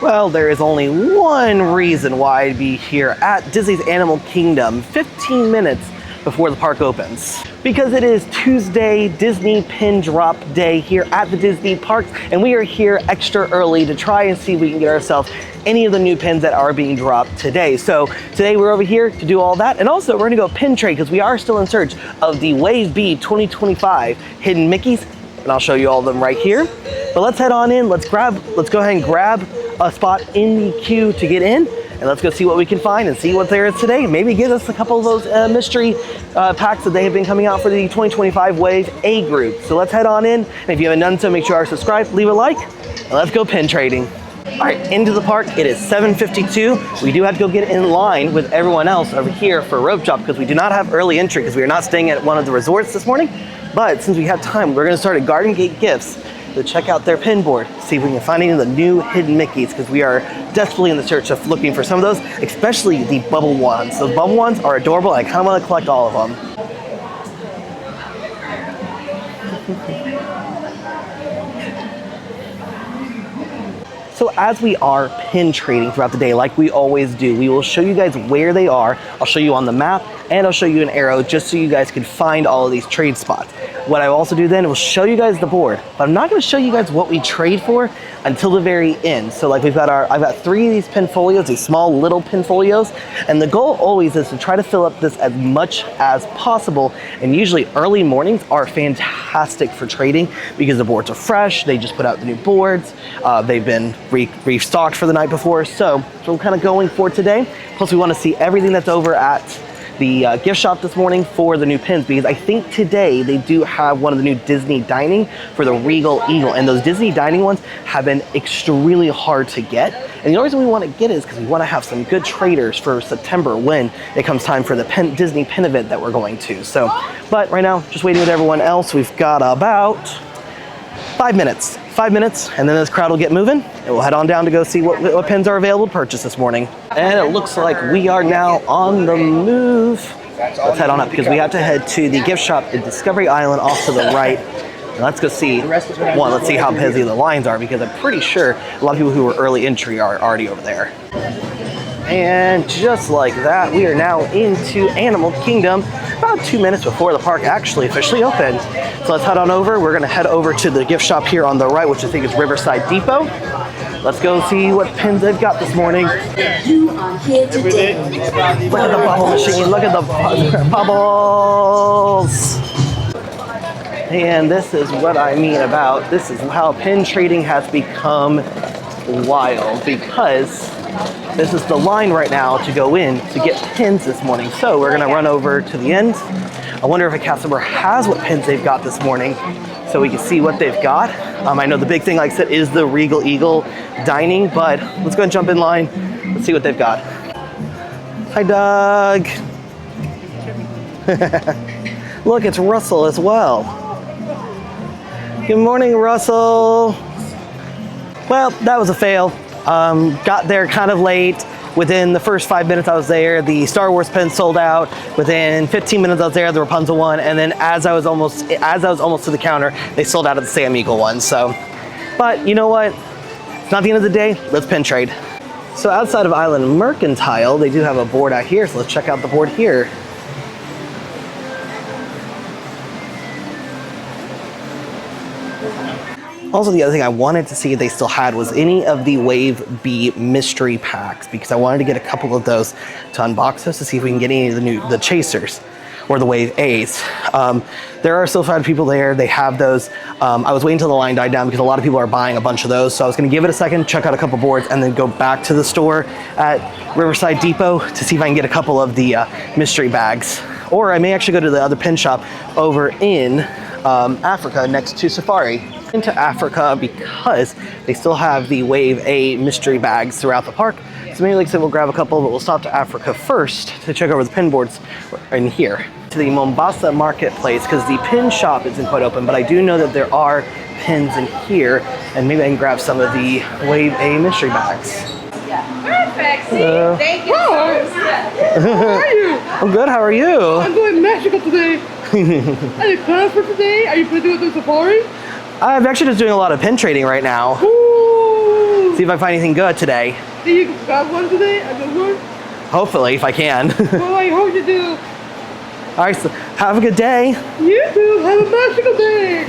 Well, there is only one reason why I'd be here at Disney's Animal Kingdom 15 minutes before the park opens. Because it is Tuesday, Disney Pin Drop Day here at the Disney parks, and we are here extra early to try and see if we can get ourselves any of the new pins that are being dropped today. So today we're over here to do all that, and also we're gonna go pin trade because we are still in search of the Wave B 2025 Hidden Mickeys, and I'll show you all of them right here. But let's head on in, let's go ahead and grab a spot in the queue to get in, and let's go see what we can find and see what there is today. Maybe give us a couple of those mystery packs that they have been coming out for the 2025 Wave A group. So let's head on in, and if you haven't done so, make sure you are subscribed, leave a like, and let's go pin trading. All right, into the park. It is 7:52. We do have to go get in line with everyone else over here for rope drop because we do not have early entry because we are not staying at one of the resorts this morning. But since we have time, we're gonna start at Garden Gate Gifts to check out their pin board, see if we can find any of the new hidden Mickeys, because we are desperately in the search of looking for some of those, especially the bubble ones. Those bubble ones are adorable. I kind of want to collect all of them. So as we are pin trading throughout the day, like we always do, we will show you guys where they are. I'll show you on the map, and I'll show you an arrow just so you guys can find all of these trade spots. What I also do then, will show you guys the board, but I'm not gonna show you guys what we trade for until the very end. So like I've got 3 of these pin folios, these small little pin folios, and the goal always is to try to fill up this as much as possible. And usually early mornings are fantastic for trading because the boards are fresh, they just put out the new boards, they've been restocked for the night before. So we're kind of going for today. Plus we wanna see everything that's over at the gift shop this morning for the new pins, because I think today they do have one of the new Disney dining for the Regal Eagle, and those Disney dining ones have been extremely hard to get. And the only reason we want to get it is because we want to have some good traders for September when it comes time for the Disney pin event that we're going to. So, but right now, just waiting with everyone else. We've got about 5 minutes. 5 minutes, and then this crowd will get moving, and we'll head on down to go see what pins are available to purchase this morning. And it looks like we are now on the move. Let's head on up because we have to head to the gift shop at Discovery Island off to the right. And let's go see, let's see how busy the lines are, because I'm pretty sure a lot of people who were early entry are already over there. And just like that, we are now into Animal Kingdom, about 2 minutes before the park actually officially opened. So let's head on over. We're gonna head over to the gift shop here on the right, which I think is Riverside Depot. Let's go see what pins they've got this morning. You are here today. Look at the bubble machine, look at the bubbles. And this is what I mean about, this is how pin trading has become wild, because this is the line right now to go in to get pins this morning. So we're gonna run over to the end. I wonder if a cast member has what pins they've got this morning so we can see what they've got. I know the big thing, like I said, is the Regal Eagle dining, but let's go and jump in line. Let's see what they've got. Hi, Doug. Look, it's Russell as well. Good morning, Russell. Well, that was a fail. Got there kind of late. Within the first 5 minutes I was there, the Star Wars pen sold out. Within 15 minutes I was there, the Rapunzel one, and then as I was almost to the counter, they sold out of the Sam Eagle one. So, but you know what? It's not the end of the day. Let's pin trade. So outside of Island Mercantile, they do have a board out here. So let's check out the board here. Also, the other thing I wanted to see if they still had was any of the Wave B mystery packs, because I wanted to get a couple of those to unbox those to see if we can get any of the chasers or the Wave A's. There are still 5 people there. They have those. I was waiting until the line died down because a lot of people are buying a bunch of those. So I was going to give it a second, check out a couple boards, and then go back to the store at Riverside Depot to see if I can get a couple of the mystery bags. Or I may actually go to the other pin shop over in Africa next to Safari. Into Africa because they still have the Wave A mystery bags throughout the park. So maybe like I said, we'll grab a couple, but we'll stop to Africa first to check over the pin boards in here. To the Mombasa marketplace, because the pin shop isn't quite open, but I do know that there are pins in here, and maybe I can grab some of the Wave A mystery bags. Perfect. See? Thank you. How are you? I'm good. How are you? I'm going to Mexico today. Are you plans for today? Are you planning to go to safari? I'm actually just doing a lot of pin trading right now. Ooh. See if I find anything good today. Do you got one today? A good one? Hopefully, if I can. Well, I hope you do. All right, so have a good day. You too. Have a magical day.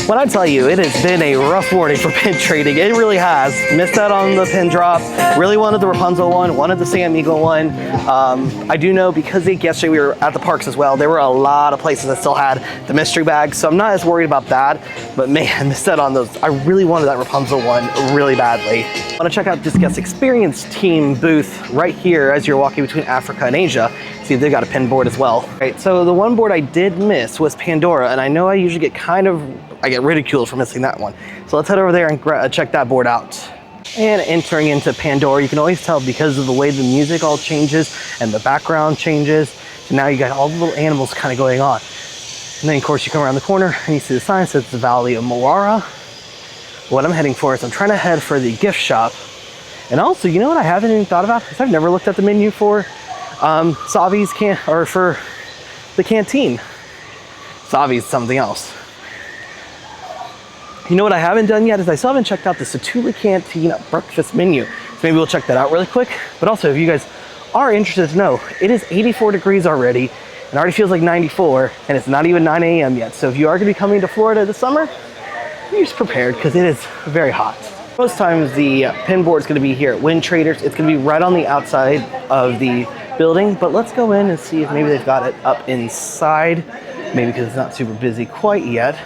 When I tell you, it has been a rough morning for pin trading. It really has. Missed out on the pin drop. Really wanted the Rapunzel one, wanted the San Miguel one. I do know because yesterday we were at the parks as well, there were a lot of places that still had the mystery bags, so I'm not as worried about that. But man, missed out on those. I really wanted that Rapunzel one really badly. I want to check out this guest experience team booth right here as you're walking between Africa and Asia. See, they got a pin board as well. All right, so the one board I did miss was Pandora, and I know I usually get I get ridiculed for missing that one. So let's head over there and check that board out. And entering into Pandora, you can always tell because of the way the music all changes and the background changes. And now you got all the little animals kind of going on. And then of course you come around the corner and you see the sign that says the Valley of Moara. What I'm heading for is I'm trying to head for the gift shop. And also, you know what I haven't even thought about? Is I've never looked at the menu for Savi's for the canteen. Savi's something else. You know what I haven't done yet is I still haven't checked out the Satu'li Canteen breakfast menu. So maybe we'll check that out really quick. But also, if you guys are interested to know, it is 84 degrees already and already feels like 94, and it's not even 9 a.m. yet. So if you are gonna be coming to Florida this summer, you're just prepared because it is very hot. Most times the pin board is gonna be here at Win Traders. It's gonna be right on the outside of the building, but let's go in and see if maybe they've got it up inside. Maybe because it's not super busy quite yet.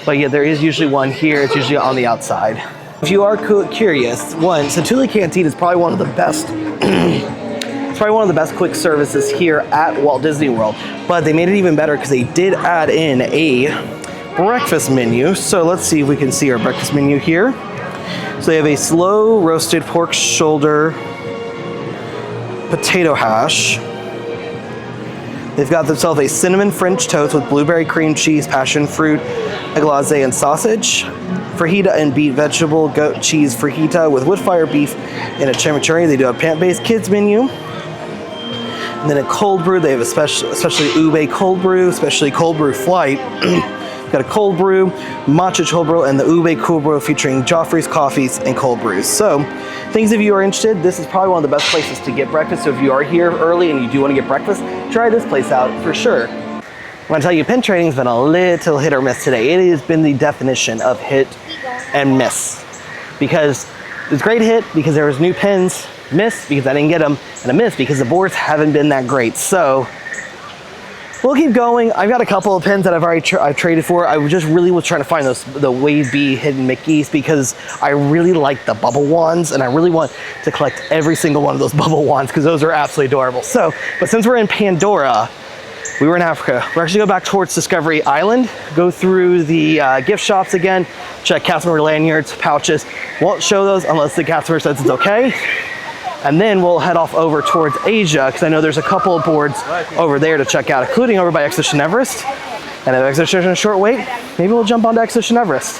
But yeah, there is usually one here. It's usually on the outside. If you are curious, one, Satu'li Canteen is probably one of the best. It's probably one of the best quick services here at Walt Disney World. But they made it even better because they did add in a breakfast menu. So let's see if we can see our breakfast menu here. So they have a slow roasted pork shoulder, potato hash. They've got themselves a cinnamon French toast with blueberry cream cheese, passion fruit, glacé, and sausage. Fajita and beet vegetable goat cheese fajita with wood fire beef and a chimichurri. They do a plant-based kids menu. And then a cold brew. They have especially ube cold brew, especially cold brew flight. Got a cold brew, matcha cold brew, and the ube cold brew featuring Joffrey's coffees and cold brews. So, things if you are interested, this is probably one of the best places to get breakfast. So if you are here early and you do want to get breakfast, try this place out for sure. When I tell you pin trading's been a little hit or miss today, it has been the definition of hit and miss. Because it's a great hit because there was new pins, miss because I didn't get them, and a miss because the boards haven't been that great. So we'll keep going. I've got a couple of pins that I've traded for. I just really was trying to find the Wave B hidden Mickeys because I really like the bubble wands and I really want to collect every single one of those bubble wands because those are absolutely adorable. So, but since we're in Pandora, we were in Africa. We're actually going back towards Discovery Island, go through the gift shops again, check cast member lanyards, pouches. Won't show those unless the cast member says it's okay. And then we'll head off over towards Asia because I know there's a couple of boards over there to check out, including over by Expedition Everest. And if Expedition is a short wait, maybe we'll jump onto Expedition Everest.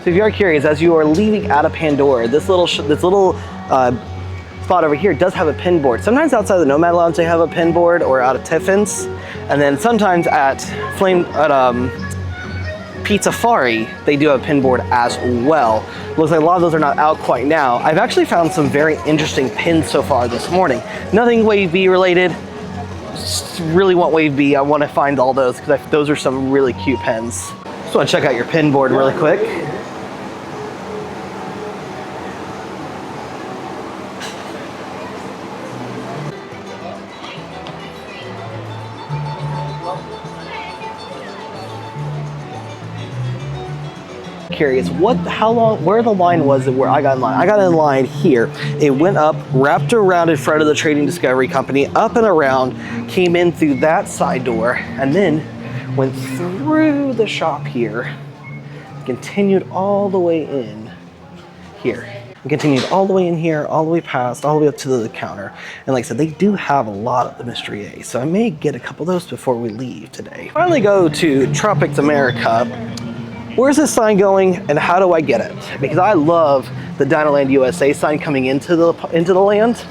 So if you are curious, as you are leaving out of Pandora, this little spot over here does have a pin board. Sometimes outside the Nomad Lounge they have a pin board, or out of Tiffin's, and then sometimes at Pizzafari, they do have a pin board as well. Looks like a lot of those are not out quite now. I've actually found some very interesting pins so far this morning. Nothing Wave B related. Just really want Wave B. I want to find all those because those are some really cute pins. Just want to check out your pin board really quick. Curious where the line was where I got in line. I got in line here. It went up, wrapped around in front of the Trading Discovery Company, up and around, came in through that side door, and then went through the shop here, continued all the way in here. And continued all the way in here, all the way past, all the way up to the counter. And like I said, they do have a lot of the Mystery A, so I may get a couple of those before we leave today. Finally go to Tropics America. Where's this sign going and how do I get it? Because I love the Dinoland USA sign coming into the land.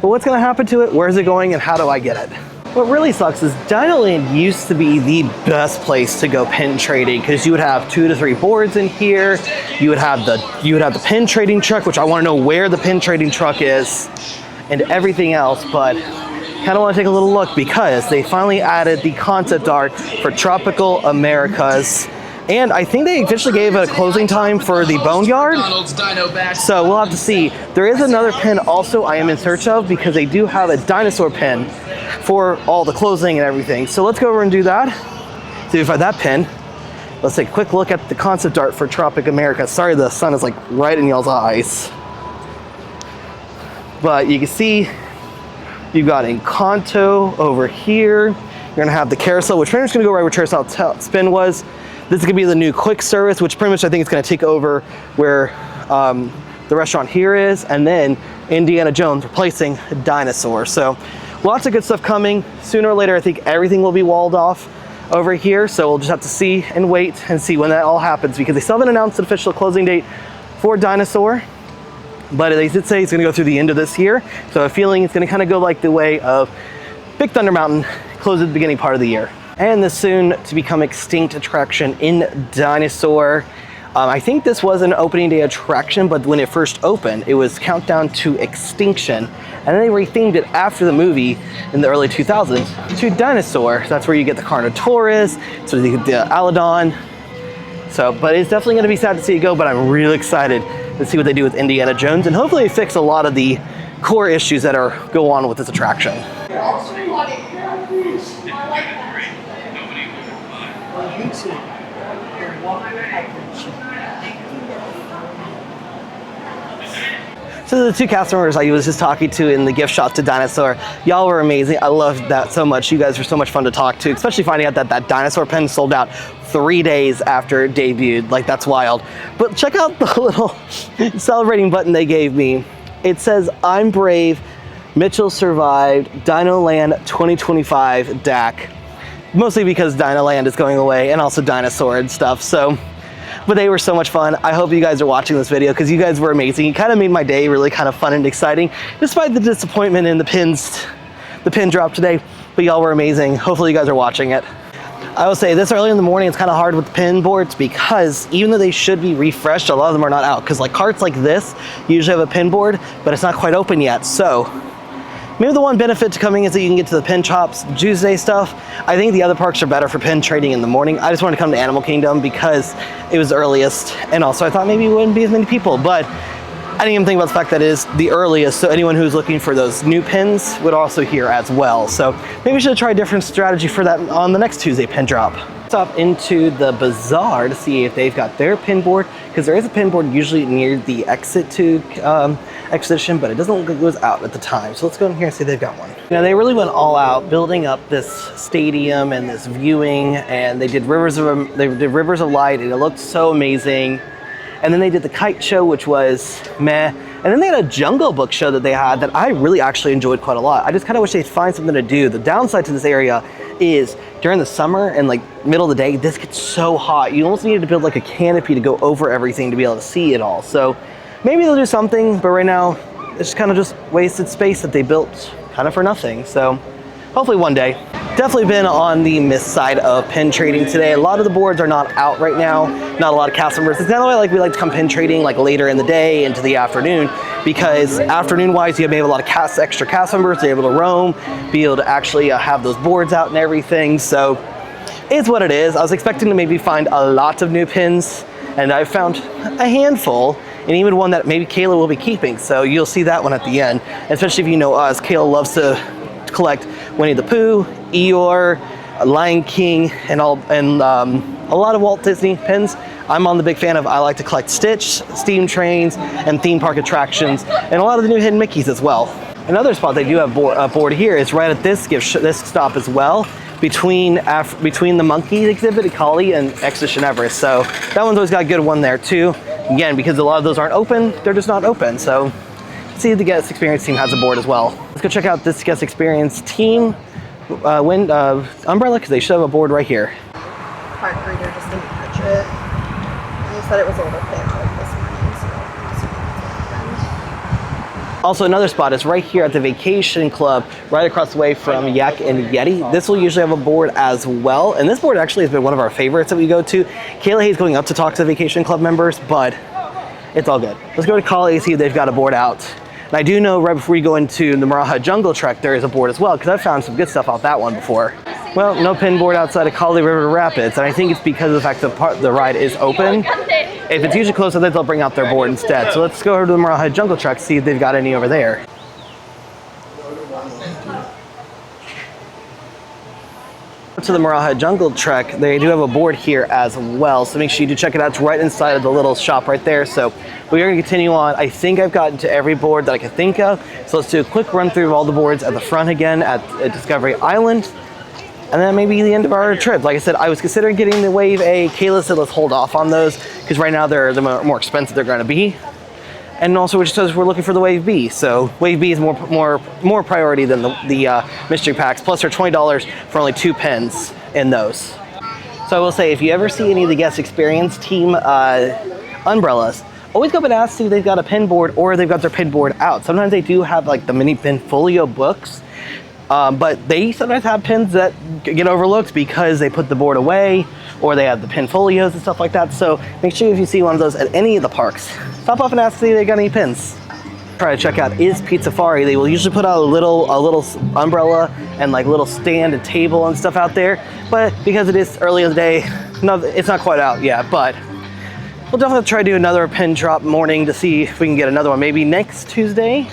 But what's gonna happen to it? Where's it going and how do I get it? What really sucks is Dinoland used to be the best place to go pin trading because you would have 2 to 3 boards in here. You would have the pin trading truck, which I want to know where the pin trading truck is, and everything else. But kind of want to take a little look because they finally added the concept art for Tropical Americas. And I think they officially gave a closing time for the Boneyard. So we'll have to see. There is another pin also I am in search of because they do have a dinosaur pin for all the closing and everything. So let's go over and do that. See if I find that pin. Let's take a quick look at the concept art for Tropic America. Sorry, the sun is like right in y'all's eyes. But you can see you've got Encanto over here. You're gonna have the carousel, which pretty much gonna go right where Carousel Spin was. This is gonna be the new quick service, which pretty much I think is gonna take over where the restaurant here is, and then Indiana Jones replacing Dinosaur. So lots of good stuff coming. Sooner or later, I think everything will be walled off over here. So we'll just have to see and wait and see when that all happens because they still haven't announced an official closing date for Dinosaur. But they did say it's gonna go through the end of this year. So I have a feeling it's gonna kind of go like the way of Big Thunder Mountain, close at the beginning part of the year. And the soon to become extinct attraction in Dinosaur. I think this was an opening day attraction, but when it first opened, it was Countdown to Extinction. And then they rethemed it after the movie in the early 2000s to Dinosaur. So that's where you get the Carnotaurus, so you get the Alodon. So, but it's definitely gonna be sad to see it go, but I'm really excited to see what they do with Indiana Jones, and hopefully fix a lot of the core issues that go on with this attraction. So the 2 customers I was just talking to in the gift shop to Dinosaur, y'all were amazing. I loved that so much. You guys were so much fun to talk to, especially finding out that that Dinosaur pen sold out 3 days after it debuted. Like, that's wild. But check out the little celebrating button they gave me. It says, "I'm brave, Mitchell survived, Dinoland 2025 DAC." Mostly because Dinoland is going away and also Dinosaur and stuff. So, but they were so much fun. I hope you guys are watching this video because you guys were amazing. You kind of made my day really kind of fun and exciting, despite the disappointment in the pin drop today. But y'all were amazing. Hopefully you guys are watching it. I will say this early in the morning, it's kind of hard with the pin boards because even though they should be refreshed, a lot of them are not out. Because like carts like this usually have a pin board, but it's not quite open yet. So maybe the one benefit to coming is that you can get to the pin shops Tuesday stuff. I think the other parks are better for pin trading in the morning. I just wanted to come to Animal Kingdom because it was the earliest, and also I thought maybe it wouldn't be as many people, but I didn't even think about the fact that it is the earliest, so anyone who's looking for those new pins would also here as well. So maybe we should try a different strategy for that on the next Tuesday pin drop. Stop into the bazaar to see if they've got their pin board, because there is a pin board usually near the exit to Exhibition, but it doesn't look like it goes out at the time. So let's go in here and see if they've got one. You know, they really went all out building up this stadium and this viewing, and they did Rivers of Light, and it looked so amazing. And then they did the kite show, which was meh. And then they had a Jungle Book show that they had that I really actually enjoyed quite a lot. I just kind of wish they'd find something to do. The downside to this area is during the summer and like middle of the day, this gets so hot. You almost needed to build like a canopy to go over everything to be able to see it all. So maybe they'll do something, but right now it's kind of just wasted space that they built kind of for nothing. So hopefully one day. Definitely been on the missed side of pin trading today. A lot of the boards are not out right now. Not a lot of cast members. It's kind of like we like to come pin trading like later in the day into the afternoon, because afternoon wise you have maybe a lot of extra cast members to be able to roam, be able to actually have those boards out and everything. So it's what it is. I was expecting to maybe find a lot of new pins, and I found a handful, and even one that maybe Kayla will be keeping. So you'll see that one at the end. Especially if you know us, Kayla loves to collect Winnie the Pooh, Eeyore, Lion King, and a lot of Walt Disney pins. I'm on the big fan of, I like to collect Stitch, Steam Trains, and theme park attractions, and a lot of the new hidden Mickeys as well. Another spot they do have a board here is right at this stop as well, between the monkey exhibit at Collie and Exhibition Everest. So that one's always got a good one there too. Again, because a lot of those aren't open, they're just not open. So see if the guest experience team has a board as well. Let's go check out this guest experience team umbrella, because they should have a board right here. Park reader just didn't touch it. He said it was a little chaotic this morning, so Also, another spot is right here at the Vacation Club, right across the way from Yak and Yeti. This will usually have a board as well, and this board actually has been one of our favorites that we go to. Kayla Hayes going up to talk to the Vacation Club members, but it's all good. Let's go to Kali, see if they've got a board out. And I do know right before you go into the Maraha Jungle Trek, there is a board as well, because I've found some good stuff out that one before. Well, no pin board outside of Kali River Rapids, and I think it's because of the fact that the ride is open. If it's usually closed, then they'll bring out their board instead. So let's go over to the Maraha Jungle Trek, see if they've got any over there. To the Maraha Jungle Trek, they do have a board here as well, so make sure you do check it out. It's right inside of the little shop right there. So we're going to continue on. I think I've gotten to every board that I could think of, so let's do a quick run through of all the boards at the front again at Discovery Island, and then maybe the end of our trip. Like I said, I was considering getting the Wave A. Kayla said let's hold off on those because right now they're the more expensive they're going to be. And also, which says we're looking for the Wave B. So Wave B is more priority than the mystery packs. Plus, they're $20 for only 2 pins in those. So I will say, if you ever see any of the guest experience team umbrellas, always go up and ask if they've got a pin board or they've got their pin board out. Sometimes they do have like the mini pin folio books, but they sometimes have pins that get overlooked because they put the board away or they have the pin folios and stuff like that. So make sure if you see one of those at any of the parks, stop off and ask if they got any pins. Try to check out is Pizzafari. They will usually put out a little umbrella and like little stand and table and stuff out there, but because it is early in the day, no, it's not quite out yet. But we'll definitely try to do another pin drop morning to see if we can get another one, maybe next Tuesday,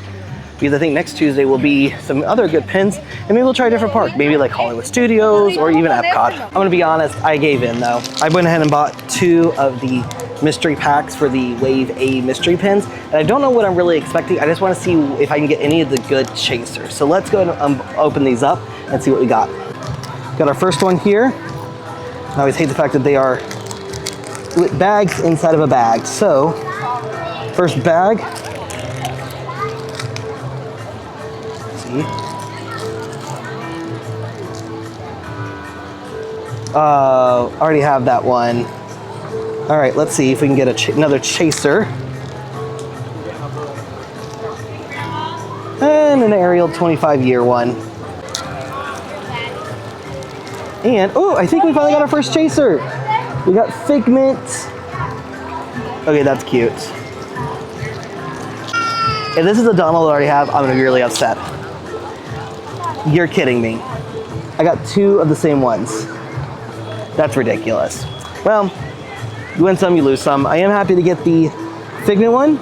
because I think next Tuesday will be some other good pins, and maybe we'll try a different park, maybe like Hollywood Studios or even Epcot. I'm gonna be honest, I gave in though. I went ahead and bought 2 of the mystery packs for the Wave A mystery pins, and I don't know what I'm really expecting. I just want to see if I can get any of the good chasers. So let's go and open these up and see what we got. Got our first one here. I always hate the fact that they are bags inside of a bag. So first bag. Let's see. Already have that one. All right, let's see if we can get another chaser. And an Ariel 25-year one. And, oh, I think we finally got our first chaser. We got Figment. Okay, that's cute. If this is a Donald I already have, I'm gonna be really upset. You're kidding me. I got 2 of the same ones. That's ridiculous. Well, you win some, you lose some. I am happy to get the Figment one,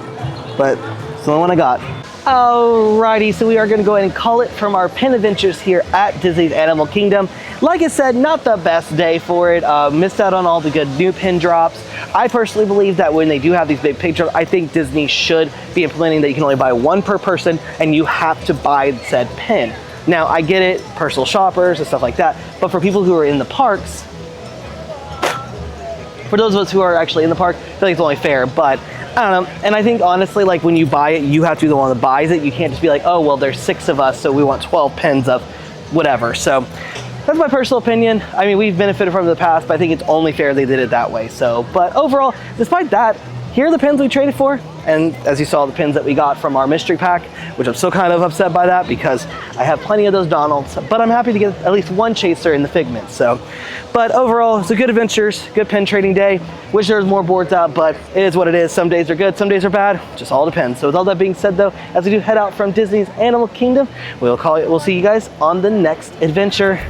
but it's the only one I got. Alrighty, so we are gonna go ahead and call it from our pin adventures here at Disney's Animal Kingdom. Like I said, not the best day for it. Missed out on all the good new pin drops. I personally believe that when they do have these big pin drops, I think Disney should be implementing that you can only buy 1 per person and you have to buy said pin. Now, I get it, personal shoppers and stuff like that, but for people who are in the parks, for those of us who are actually in the park, I feel like it's only fair, but I don't know. And I think honestly, like when you buy it, you have to be the one that buys it. You can't just be like, oh, well, there's 6 of us, so we want 12 pins of whatever. So that's my personal opinion. I mean, we've benefited from it in the past, but I think it's only fair they did it that way. So, but overall, despite that, here are the pins we traded for. And as you saw, the pins that we got from our mystery pack, which I'm still kind of upset by that because I have plenty of those Donalds, but I'm happy to get at least 1 chaser in the Figment. So, but overall, it's a good adventures, good pin trading day. Wish there was more boards out, but it is what it is. Some days are good, some days are bad. Just all depends. So with all that being said though, as we do head out from Disney's Animal Kingdom, we'll see you guys on the next adventure.